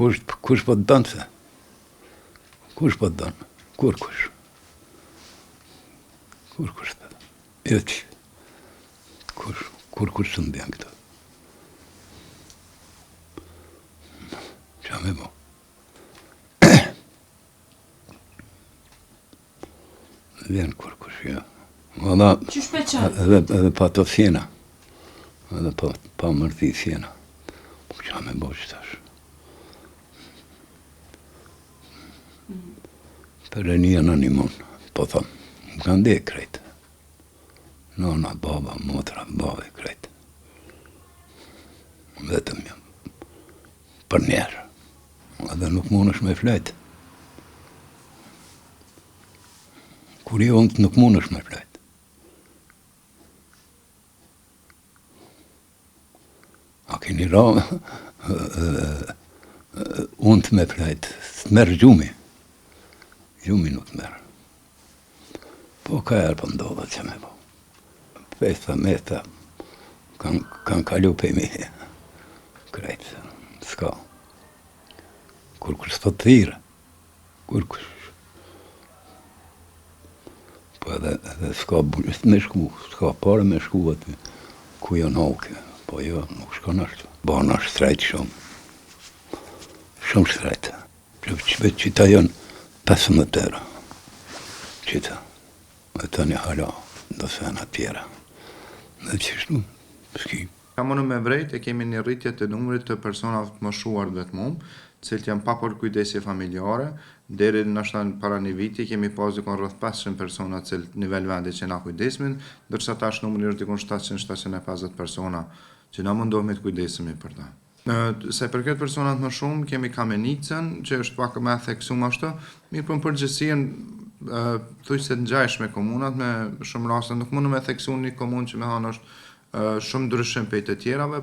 Kush po të dënë se? Kush po të dënë? Kur kush? Kur kush të dënë? Jo që. Kur kush të mbjen këto? Qa me bo? Vjen kur kush, jo. Qysh pe qënë? Edhe pa të fjena. Edhe pa mërthi fjena. Po qa me bo që tash? Për e një anonimon, po thëmë, më kanë dhe krejtë. Nona, baba, motra, bave, krejtë. Vetëm jam. Për njerë. Edhe nuk mund është me flejtë. Kur jo unë nuk mund është me flejtë. A keni ra, unë të me flejtë, të merë gjumi. Gjumi nuk të merë. Po ka erë për ndodha që me po. Festa, mesta, kanë kalu për mi. Krejtë, s'ka. Kur s'po të thire. Kur. Po edhe s'ka me shku, s'ka pare me shku aty. Ku janë hauke. Po jo, nuk shkon ashtu. Bana është strejtë shumë. Shumë strejtë. Qita janë 15 euro. Qita. E të një hala, do sena tjera. Dhe qështu, s'ki. Ka mënu me vrejt e kemi një rritje të numrit të personave të moshuar vetëm, cilët janë pa për kujdesje familjare, deri nështë para një viti kemi pas dikon rreth 500 persona cilët nivel vendi që na kujdesmin, dërsa tash numri është dikon 700-750 persona që na mundohemi të kujdesemi për ta. Se për këtë personat më shumë, kemi kamenicën, që është pak me theksum ashtu, mirë për përgjithësien, thuj se të ngjajsh me komunat, me shumë raste, nuk mundu me theksu një komunë që me hanë është shumë ndryshim për të tjerave.